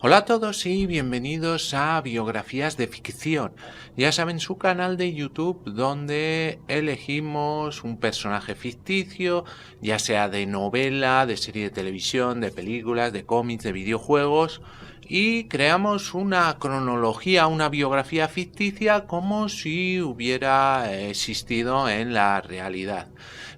Hola a todos y bienvenidos a Biografías de Ficción. Ya saben, su canal de YouTube donde elegimos un personaje ficticio, ya sea de novela, de serie de televisión, de películas, de cómics, de videojuegos, y creamos una cronología, una biografía ficticia como si hubiera existido en la realidad.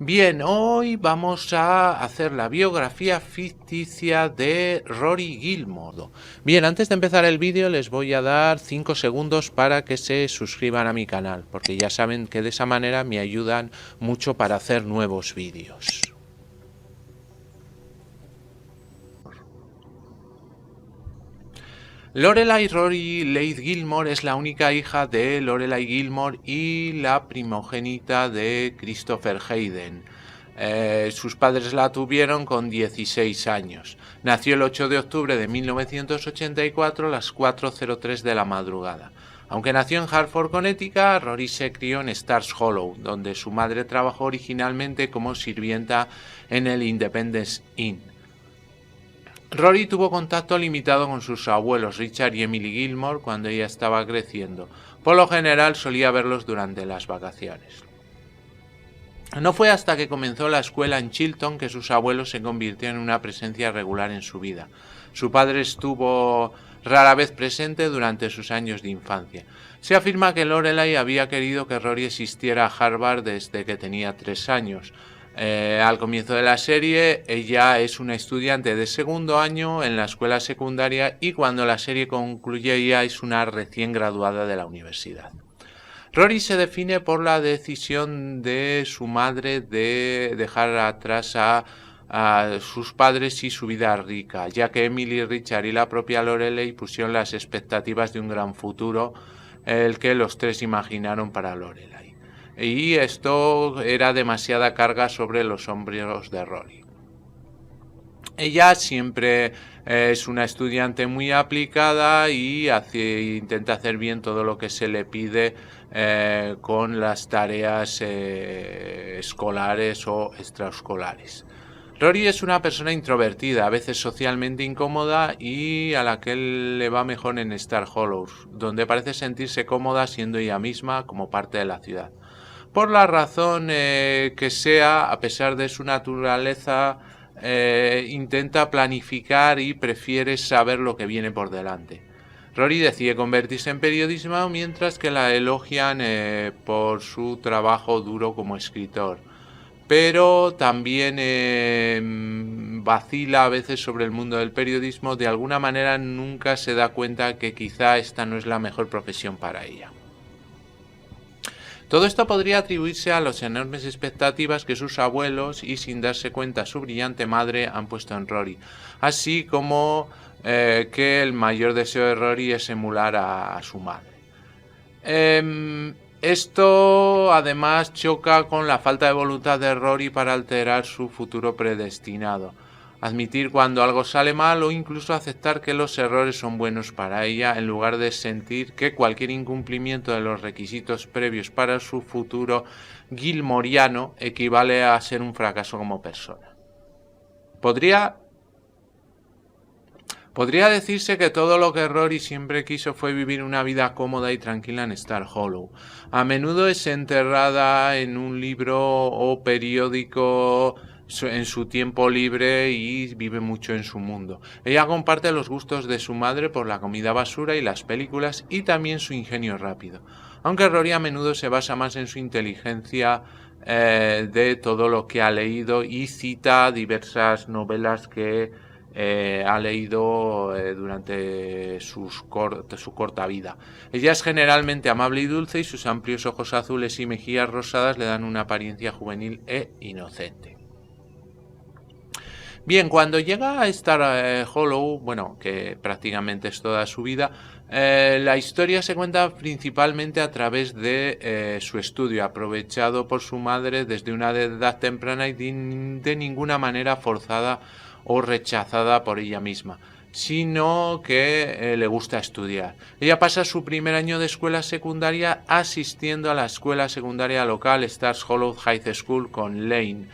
Bien, hoy vamos a hacer la biografía ficticia de Rory Gilmore. Bien, antes de empezar el vídeo les voy a dar 5 segundos para que se suscriban a mi canal, porque ya saben que de esa manera me ayudan mucho para hacer nuevos vídeos. Lorelai Rory Leigh Gilmore es la única hija de Lorelai Gilmore y la primogénita de Christopher Hayden. Sus padres la tuvieron con 16 años. Nació el 8 de octubre de 1984 a las 4:03 de la madrugada. Aunque nació en Hartford, Connecticut, Rory se crió en Stars Hollow, donde su madre trabajó originalmente como sirvienta en el Independence Inn. Rory tuvo contacto limitado con sus abuelos Richard y Emily Gilmore cuando ella estaba creciendo. Por lo general solía verlos durante las vacaciones. No fue hasta que comenzó la escuela en Chilton que sus abuelos se convirtieron en una presencia regular en su vida. Su padre estuvo rara vez presente durante sus años de infancia. Se afirma que Lorelai había querido que Rory asistiera a Harvard desde que tenía 3 años. Al comienzo de la serie, ella es una estudiante de segundo año en la escuela secundaria y cuando la serie concluye ella es una recién graduada de la universidad. Rory se define por la decisión de su madre de dejar atrás a sus padres y su vida rica, ya que Emily, Richard y la propia Lorelai pusieron las expectativas de un gran futuro, el que los tres imaginaron para Lorelai. Y esto era demasiada carga sobre los hombros de Rory. Ella siempre es una estudiante muy aplicada y intenta hacer bien todo lo que se le pide con las tareas escolares o extraescolares. Rory es una persona introvertida, a veces socialmente incómoda y a la que le va mejor en Star Hollow, donde parece sentirse cómoda siendo ella misma como parte de la ciudad. Por la razón que sea, a pesar de su naturaleza, intenta planificar y prefiere saber lo que viene por delante. Rory decide convertirse en periodista mientras que la elogian por su trabajo duro como escritor. Pero también vacila a veces sobre el mundo del periodismo. De alguna manera nunca se da cuenta que quizá esta no es la mejor profesión para ella. Todo esto podría atribuirse a las enormes expectativas que sus abuelos y sin darse cuenta su brillante madre han puesto en Rory, así como que el mayor deseo de Rory es emular a su madre. Esto además choca con la falta de voluntad de Rory para alterar su futuro predestinado. Admitir cuando algo sale mal o incluso aceptar que los errores son buenos para ella en lugar de sentir que cualquier incumplimiento de los requisitos previos para su futuro gilmoriano equivale a ser un fracaso como persona. Podría decirse que todo lo que Rory siempre quiso fue vivir una vida cómoda y tranquila en Star Hollow. A menudo es enterrada en un libro o periódico en su tiempo libre y vive mucho en su mundo. Ella comparte los gustos de su madre por la comida basura y las películas y también su ingenio rápido. Aunque Rory a menudo se basa más en su inteligencia de todo lo que ha leído y cita diversas novelas que ha leído durante su corta vida. Ella es generalmente amable y dulce y sus amplios ojos azules y mejillas rosadas le dan una apariencia juvenil e inocente. Bien, cuando llega a Star Hollow, bueno, que prácticamente es toda su vida, la historia se cuenta principalmente a través de su estudio, aprovechado por su madre desde una edad temprana y de ninguna manera forzada o rechazada por ella misma, sino que le gusta estudiar. Ella pasa su primer año de escuela secundaria asistiendo a la escuela secundaria local Stars Hollow High School con Lane,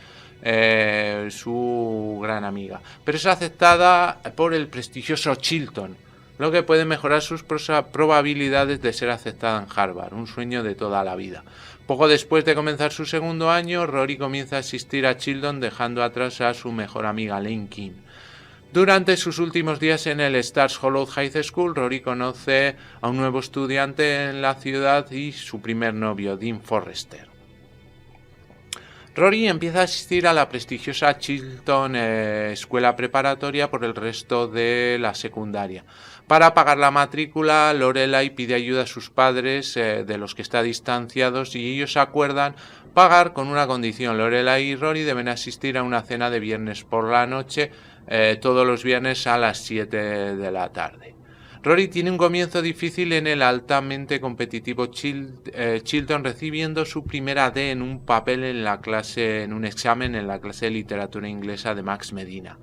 su gran amiga, pero es aceptada por el prestigioso Chilton, lo que puede mejorar sus probabilidades de ser aceptada en Harvard, un sueño de toda la vida. Poco después de comenzar su segundo año, Rory comienza a asistir a Chilton dejando atrás a su mejor amiga Lane King. Durante sus últimos días en el Stars Hollow High School, Rory conoce a un nuevo estudiante en la ciudad y su primer novio, Dean Forrester. Rory empieza a asistir a la prestigiosa Chilton Escuela Preparatoria por el resto de la secundaria. Para pagar la matrícula, Lorelai pide ayuda a sus padres, de los que está distanciados, y ellos acuerdan pagar con una condición. Lorelai y Rory deben asistir a una cena de viernes por la noche, todos los viernes a las 7 de la tarde. Rory tiene un comienzo difícil en el altamente competitivo Chilton, recibiendo su primera D en un papel en un examen en la clase de literatura inglesa de Max Medina.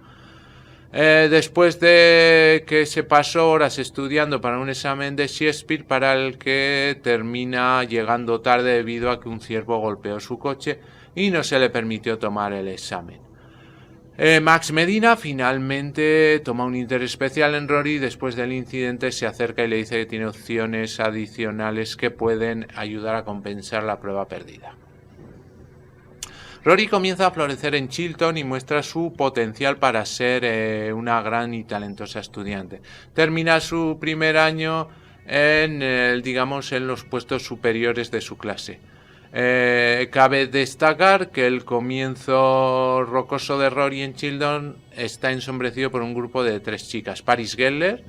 Después de que se pasó horas estudiando para un examen de Shakespeare, para el que termina llegando tarde debido a que un ciervo golpeó su coche y no se le permitió tomar el examen. Max Medina finalmente toma un interés especial en Rory. Después del incidente se acerca y le dice que tiene opciones adicionales que pueden ayudar a compensar la prueba perdida. Rory comienza a florecer en Chilton y muestra su potencial para ser una gran y talentosa estudiante. Termina su primer año en los puestos superiores de su clase. Cabe destacar que el comienzo rocoso de Rory en Chilton está ensombrecido por un grupo de 3 chicas. Paris Geller,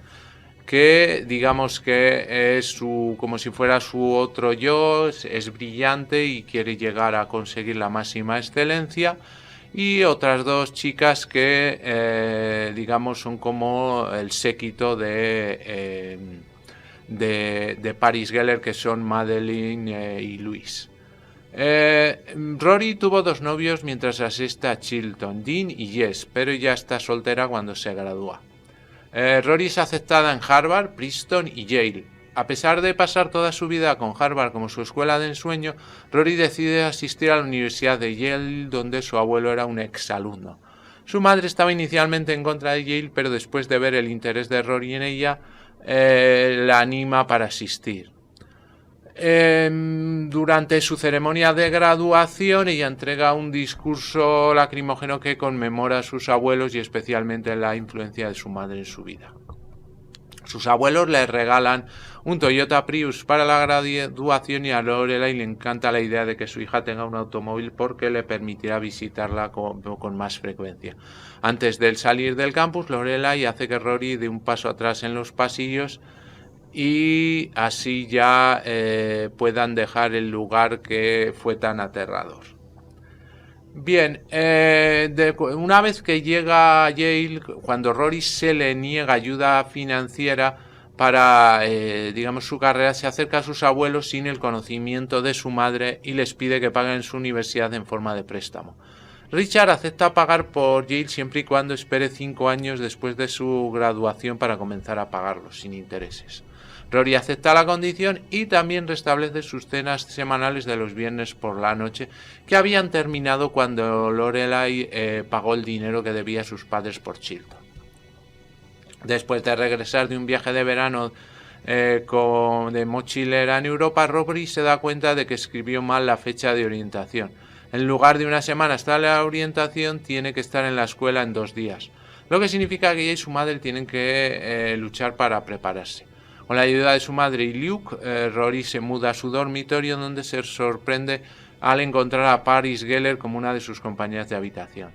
que digamos que es como si fuera su otro yo, es brillante y quiere llegar a conseguir la máxima excelencia, y otras 2 chicas que son como el séquito de Paris Geller, que son Madeline y Louise. Rory tuvo 2 novios mientras asiste a Chilton, Dean y Jess, pero ya está soltera cuando se gradúa. Rory es aceptada en Harvard, Princeton y Yale. A pesar de pasar toda su vida con Harvard como su escuela de ensueño, Rory decide asistir a la Universidad de Yale, donde su abuelo era un exalumno. Su madre estaba inicialmente en contra de Yale, pero después de ver el interés de Rory en ella, la anima para asistir. Durante su ceremonia de graduación, ella entrega un discurso lacrimógeno que conmemora a sus abuelos y especialmente la influencia de su madre en su vida. Sus abuelos le regalan un Toyota Prius para la graduación, y a Lorelai le encanta la idea de que su hija tenga un automóvil porque le permitirá visitarla con más frecuencia. Antes de salir del campus, Lorelai hace que Rory dé un paso atrás en los pasillos y así ya puedan dejar el lugar que fue tan aterrador. Bien, una vez que llega a Yale, cuando Rory se le niega ayuda financiera para su carrera, se acerca a sus abuelos sin el conocimiento de su madre y les pide que paguen su universidad en forma de préstamo. Richard acepta pagar por Yale siempre y cuando espere 5 años después de su graduación para comenzar a pagarlos sin intereses. Rory acepta la condición y también restablece sus cenas semanales de los viernes por la noche, que habían terminado cuando Lorelai pagó el dinero que debía a sus padres por Chilton. Después de regresar de un viaje de verano de mochilera en Europa, Rory se da cuenta de que escribió mal la fecha de orientación. En lugar de una semana hasta la orientación, tiene que estar en la escuela en 2 días, lo que significa que ella y su madre tienen que luchar para prepararse. Con la ayuda de su madre y Luke, Rory se muda a su dormitorio, donde se sorprende al encontrar a Paris Geller como una de sus compañeras de habitación.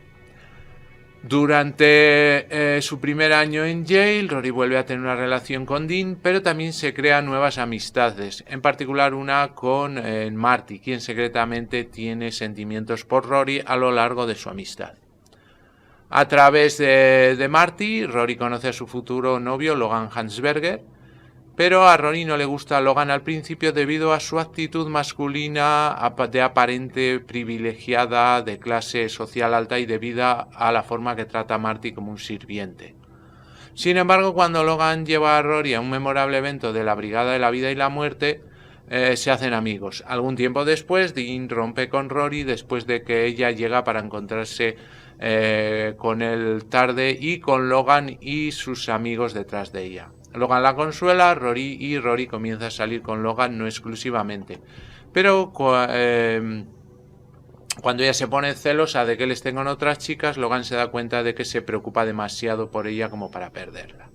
Durante su primer año en Yale, Rory vuelve a tener una relación con Dean, pero también se crean nuevas amistades, en particular una con Marty, quien secretamente tiene sentimientos por Rory a lo largo de su amistad. A través de Marty, Rory conoce a su futuro novio, Logan Hansberger, pero a Rory no le gusta a Logan al principio debido a su actitud masculina de aparente privilegiada, de clase social alta, y debido a la forma que trata a Marty como un sirviente. Sin embargo, cuando Logan lleva a Rory a un memorable evento de la Brigada de la Vida y la Muerte, se hacen amigos. Algún tiempo después, Dean rompe con Rory después de que ella llega para encontrarse con él tarde y con Logan y sus amigos detrás de ella. Logan la consuela, Rory comienza a salir con Logan, no exclusivamente. Pero cuando ella se pone celosa de que él esté con otras chicas, Logan se da cuenta de que se preocupa demasiado por ella como para perderla.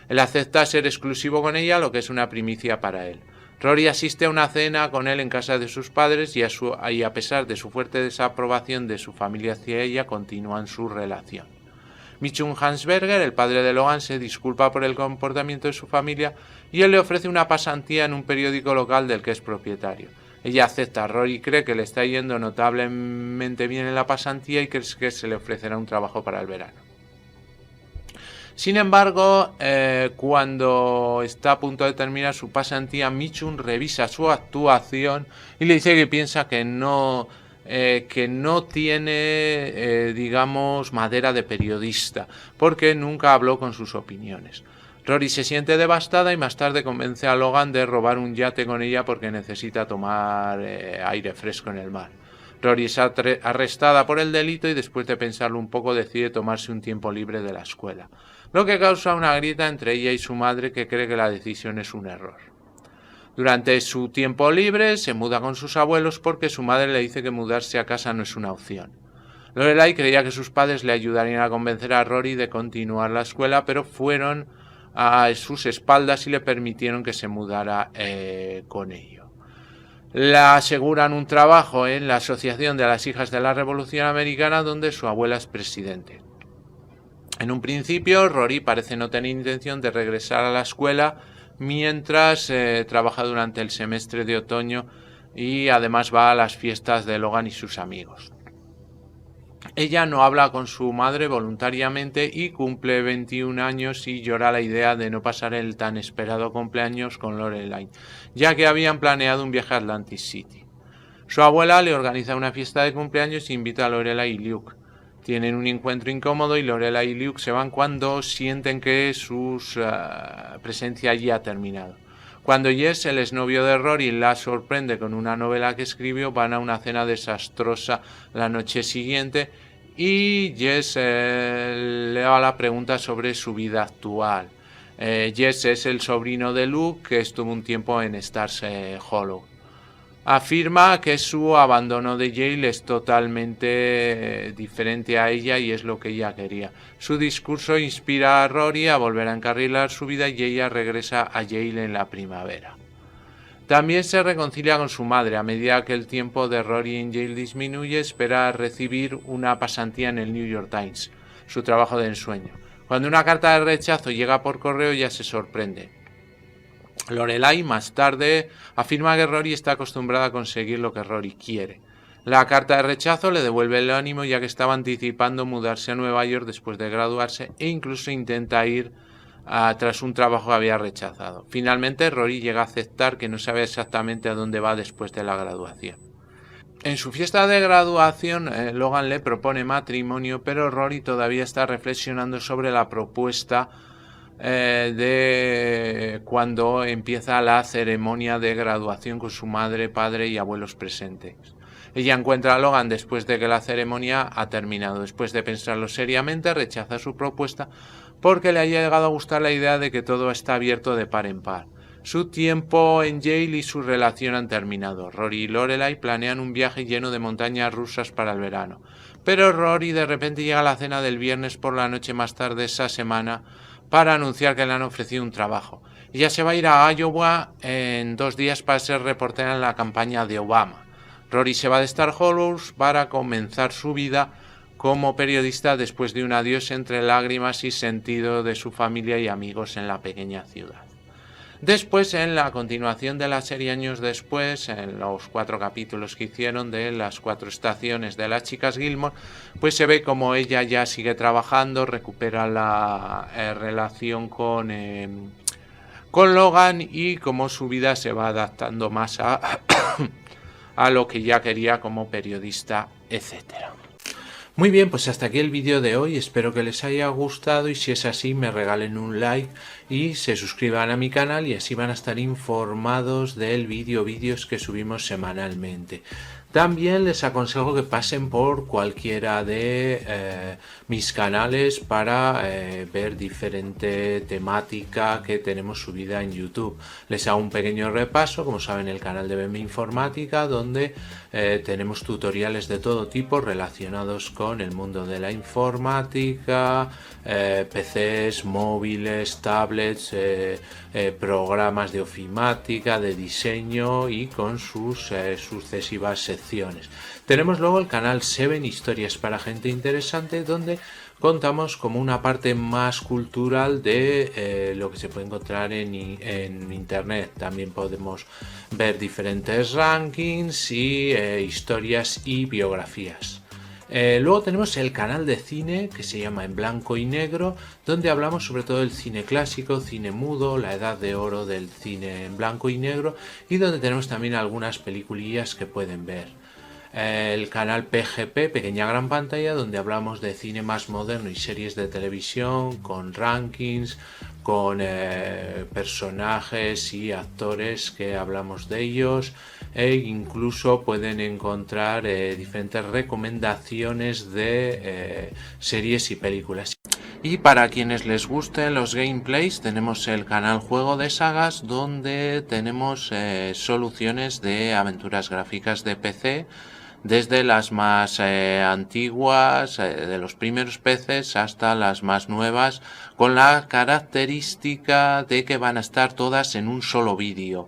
Él acepta ser exclusivo con ella, lo que es una primicia para él. Rory asiste a una cena con él en casa de sus padres y a pesar de su fuerte desaprobación de su familia hacia ella, continúan su relación. Mitchum Hansberger, el padre de Logan, se disculpa por el comportamiento de su familia y él le ofrece una pasantía en un periódico local del que es propietario. Ella acepta. Rory cree que le está yendo notablemente bien en la pasantía y cree que se le ofrecerá un trabajo para el verano. Sin embargo, cuando está a punto de terminar su pasantía, Mitchum revisa su actuación y le dice que piensa que no tiene, digamos, madera de periodista, porque nunca habló con sus opiniones. Rory se siente devastada y más tarde convence a Logan de robar un yate con ella porque necesita tomar aire fresco en el mar. Rory es arrestada por el delito y después de pensarlo un poco decide tomarse un tiempo libre de la escuela, lo que causa una grieta entre ella y su madre, que cree que la decisión es un error. Durante su tiempo libre se muda con sus abuelos porque su madre le dice que mudarse a casa no es una opción. Lorelai creía que sus padres le ayudarían a convencer a Rory de continuar la escuela, pero fueron a sus espaldas y le permitieron que se mudara con ellos. Le aseguran un trabajo en la Asociación de las Hijas de la Revolución Americana, donde su abuela es presidente. En un principio, Rory parece no tener intención de regresar a la escuela mientras trabaja durante el semestre de otoño y además va a las fiestas de Logan y sus amigos. Ella no habla con su madre voluntariamente y cumple 21 años y llora la idea de no pasar el tan esperado cumpleaños con Lorelai, ya que habían planeado un viaje a Atlantic City. Su abuela le organiza una fiesta de cumpleaños e invita a Lorelai y Luke. Tienen un encuentro incómodo y Lorelai y Luke se van cuando sienten que su presencia allí ha terminado. Cuando Jess, el exnovio de Rory, la sorprende con una novela que escribió, van a una cena desastrosa la noche siguiente y Jess le da la pregunta sobre su vida actual. Jess es el sobrino de Luke, que estuvo un tiempo en Stars Hollow. Afirma que su abandono de Yale es totalmente diferente a ella y es lo que ella quería. Su discurso inspira a Rory a volver a encarrilar su vida y ella regresa a Yale en la primavera. También se reconcilia con su madre. A medida que el tiempo de Rory en Yale disminuye, espera recibir una pasantía en el New York Times, su trabajo de ensueño. Cuando una carta de rechazo llega por correo, ella se sorprende. Lorelai más tarde afirma que Rory está acostumbrada a conseguir lo que Rory quiere. La carta de rechazo le devuelve el ánimo, ya que estaba anticipando mudarse a Nueva York después de graduarse e incluso intenta ir tras un trabajo que había rechazado. Finalmente Rory llega a aceptar que no sabe exactamente a dónde va después de la graduación. En su fiesta de graduación, Logan le propone matrimonio, pero Rory todavía está reflexionando sobre la propuesta de cuando empieza la ceremonia de graduación con su madre, padre y abuelos presentes. Ella encuentra a Logan después de que la ceremonia ha terminado. Después de pensarlo seriamente, rechaza su propuesta porque le ha llegado a gustar la idea de que todo está abierto de par en par. Su tiempo en Yale y su relación han terminado. Rory y Lorelai planean un viaje lleno de montañas rusas para el verano. Pero Rory de repente llega a la cena del viernes por la noche más tarde esa semana para anunciar que le han ofrecido un trabajo. Ella se va a ir a Iowa en 2 días para ser reportera en la campaña de Obama. Rory se va de Star Hollow para comenzar su vida como periodista después de un adiós entre lágrimas y sentido de su familia y amigos en la pequeña ciudad. Después, en la continuación de la serie años después, en los 4 capítulos que hicieron de las 4 estaciones de las chicas Gilmore, pues se ve como ella ya sigue trabajando, recupera la relación con Logan y cómo su vida se va adaptando más a lo que ya quería como periodista, etcétera. Muy bien, pues hasta aquí el vídeo de hoy, espero que les haya gustado y si es así me regalen un like y se suscriban a mi canal y así van a estar informados del vídeos que subimos semanalmente. También les aconsejo que pasen por cualquiera de mis canales para ver diferente temática que tenemos subida en YouTube. Les hago un pequeño repaso, como saben, el canal de BM Informática, donde tenemos tutoriales de todo tipo relacionados con el mundo de la informática, PCs, móviles, tablets, programas de ofimática, de diseño y con sus sucesivas secciones. Tenemos luego el canal 7 Historias para Gente Interesante, donde contamos como una parte más cultural de lo que se puede encontrar en internet. También podemos ver diferentes rankings y historias y biografías. Luego tenemos el canal de cine que se llama En Blanco y Negro, donde hablamos sobre todo del cine clásico, cine mudo, la edad de oro del cine en blanco y negro, y donde tenemos también algunas peliculillas que pueden ver. El canal PGP, Pequeña Gran Pantalla, donde hablamos de cine más moderno y series de televisión, con rankings, con personajes y actores que hablamos de ellos, e incluso pueden encontrar diferentes recomendaciones de series y películas. Y para quienes les gusten los gameplays, tenemos el canal Juego de Sagas, donde tenemos soluciones de aventuras gráficas de PC, desde las más antiguas, de los primeros PCs, hasta las más nuevas, con la característica de que van a estar todas en un solo vídeo.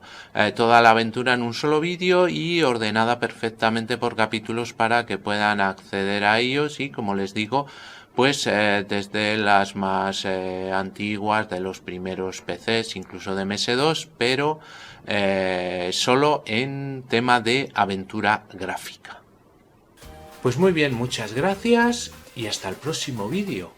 Toda la aventura en un solo vídeo y ordenada perfectamente por capítulos para que puedan acceder a ellos y, como les digo, pues desde las más antiguas, de los primeros PCs, incluso de MS2, pero solo en tema de aventura gráfica. Pues muy bien, muchas gracias y hasta el próximo vídeo.